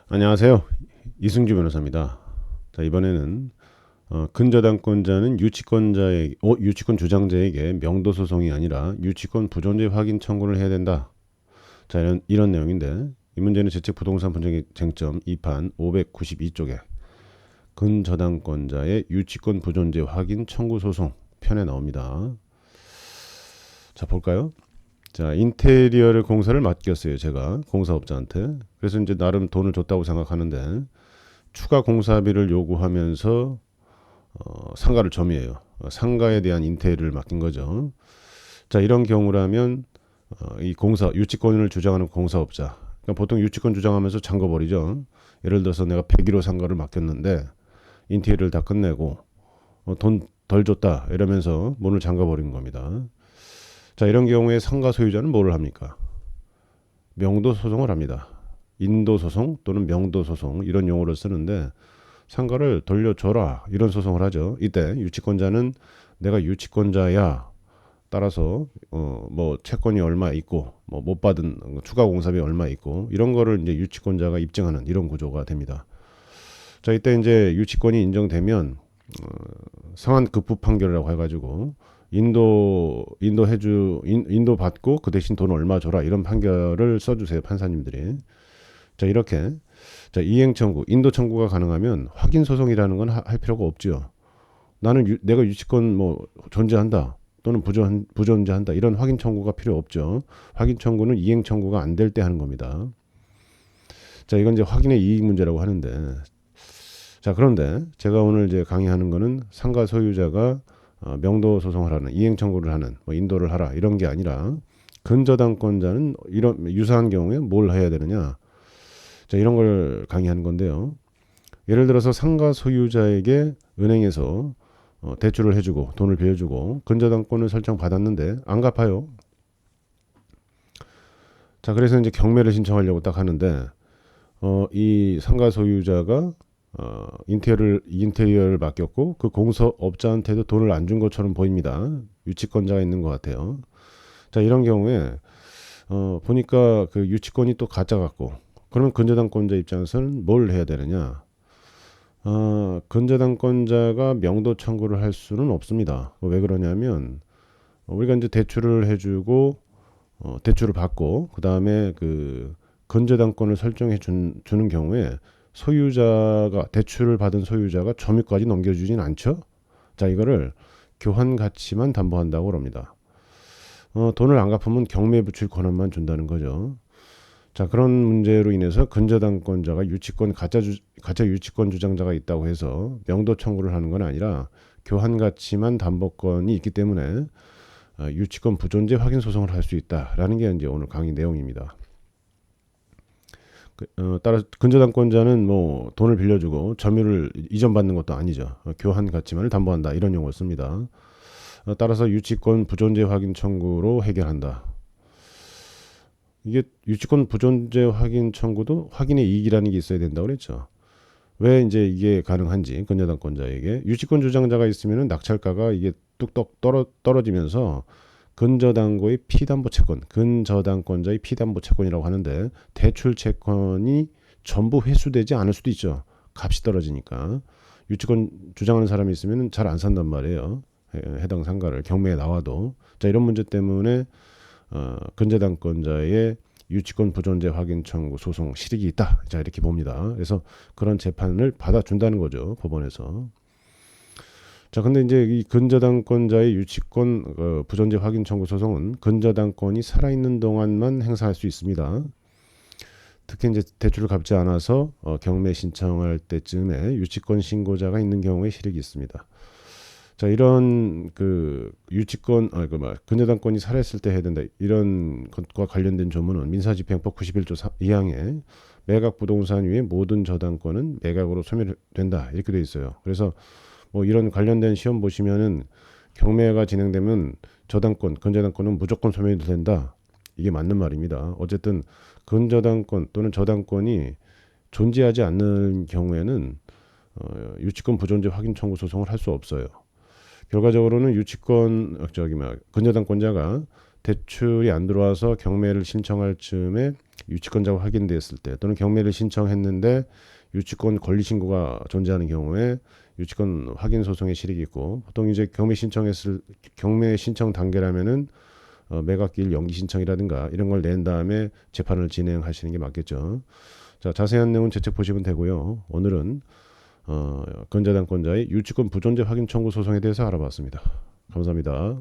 안녕하세요. 이승주 변호사입니다. 자, 이번에는 근저당권자는 유치권 주장자에게 명도 소송이 아니라 유치권 부존재 확인 청구를 해야 된다. 자, 이런 내용인데 이 문제는 재책 부동산 분쟁의 쟁점 2판 592쪽에 근저당권자의 유치권 부존재 확인 청구 소송 편에 나옵니다. 자, 볼까요? 자, 인테리어를 공사를 맡겼어요. 제가 공사업자한테. 그래서 이제 나름 돈을 줬다고 생각하는데 추가 공사비를 요구하면서 상가를 점유해요. 상가에 대한 인테리어를 맡긴 거죠. 자, 이런 경우라면 이 공사 유치권을 주장하는 공사업자, 그러니까 보통 유치권 주장하면서 잠궈버리죠. 예를 들어서 내가 101호 상가를 맡겼는데 인테리어를 다 끝내고 돈 덜 줬다 이러면서 문을 잠가버린 겁니다. 자, 이런 경우에 상가 소유자는 뭐를 합니까? 명도 소송을 합니다. 인도 소송 또는 명도 소송 이런 용어를 쓰는데 상가를 돌려줘라 이런 소송을 하죠. 이때 유치권자는 내가 유치권자야. 따라서 뭐 채권이 얼마 있고 뭐 못 받은 추가 공사비 얼마 있고 이런 거를 이제 유치권자가 입증하는 이런 구조가 됩니다. 자, 이때 이제 유치권이 인정되면 상한급부 판결이라고 해가지고 인도 받고 그 대신 돈 얼마 줘라 이런 판결을 써주세요 판사님들이. 자, 이렇게 자, 이행 청구, 인도 청구가 가능하면 확인 소송이라는 건 할 필요가 없죠. 나는 내가 유치권 뭐 존재한다 또는 부존재한다 이런 확인 청구가 필요 없죠. 확인 청구는 이행 청구가 안 될 때 하는 겁니다. 자, 이건 이제 확인의 이익 문제라고 하는데, 자, 그런데 제가 오늘 이제 강의하는 거는 상가 소유자가 명도 소송을 하는 이행 청구를 하는 뭐 인도를 하라 이런 게 아니라 근저당권자는 이런 유사한 경우에 뭘 해야 되느냐. 자, 이런 걸 강의하는 건데요. 예를 들어서 상가 소유자에게 은행에서 대출을 해주고 돈을 빌려주고 근저당권을 설정 받았는데 안 갚아요. 자, 그래서 이제 경매를 신청하려고 딱 하는데 이 상가 소유자가 인테리어를 맡겼고 그 공사업자한테도 돈을 안 준 것처럼 보입니다. 유치권자가 있는 것 같아요. 자, 이런 경우에 보니까 그 유치권이 또 가짜 같고 그러면 근저당권자 입장에서는 뭘 해야 되느냐? 근저당권자가 명도 청구를 할 수는 없습니다. 왜 그러냐면 우리가 이제 대출을 해주고 대출을 받고 그 다음에 그 근저당권을 설정해 주는 경우에 소유자가 대출을 받은 소유자가 점유까지 넘겨주진 않죠. 자, 이거를 교환 가치만 담보한다고 합니다. 돈을 안 갚으면 경매에 붙일 권한만 준다는 거죠. 자, 그런 문제로 인해서 근저당권자가 가짜 유치권 주장자가 있다고 해서 명도 청구를 하는 건 아니라 교환 가치만 담보권이 있기 때문에 유치권 부존재 확인 소송을 할 수 있다라는 게 이제 오늘 강의 내용입니다. 따라서 근저당권자는 뭐 돈을 빌려주고 점유를 이전받는 것도 아니죠. 교환 가치만을 담보한다 이런 용어를 씁니다. 따라서 유치권 부존재 확인 청구로 해결한다. 이게 유치권 부존재 확인 청구도 확인의 이익이라는 게 있어야 된다고 그랬죠. 왜 이제 이게 가능한지 근저당권자에게 유치권 주장자가 있으면은 낙찰가가 이게 뚝뚝 떨어지면서 근저당고의 피담보 채권, 근저당권자의 피담보 채권이라고 하는데 대출 채권이 전부 회수되지 않을 수도 있죠. 값이 떨어지니까 유치권 주장하는 사람이 있으면 잘 안 산단 말이에요. 해당 상가를 경매에 나와도. 자, 이런 문제 때문에 근저당권자의 유치권 부존재 확인 청구 소송 실익이 있다. 자, 이렇게 봅니다. 그래서 그런 재판을 받아준다는 거죠. 법원에서. 자, 근데 이제 이 근저당권자의 유치권 부존재 확인 청구 소송은 근저당권이 살아있는 동안만 행사할 수 있습니다. 특히 이제 대출을 갚지 않아서 경매 신청할 때쯤에 유치권 신고자가 있는 경우에 실익이 있습니다. 자, 이런 그 유치권 근저당권이 살아있을 때 해야 된다 이런 것과 관련된 조문은 민사집행법 91조 2항에 매각 부동산 위의 모든 저당권은 매각으로 소멸된다 이렇게 돼 있어요. 그래서 뭐 이런 관련된 시험 보시면은 경매가 진행되면 근저당권은 무조건 소멸이 된다. 이게 맞는 말입니다. 어쨌든 근저당권 또는 저당권이 존재하지 않는 경우에는 유치권 부존재 확인 청구 소송을 할 수 없어요. 결과적으로는 근저당권자가 대출이 안 들어와서 경매를 신청할 즈음에 유치권자가 확인됐을 때 또는 경매를 신청했는데 유치권 권리 신고가 존재하는 경우에 유치권 확인 소송의 실익이 있고, 보통 이제 경매 신청 단계라면은 매각기일 연기 신청이라든가 이런 걸 낸 다음에 재판을 진행하시는 게 맞겠죠. 자, 자세한 내용은 제 책 보시면 되고요. 오늘은 근저당권자의 유치권 부존재 확인 청구 소송에 대해서 알아봤습니다. 감사합니다.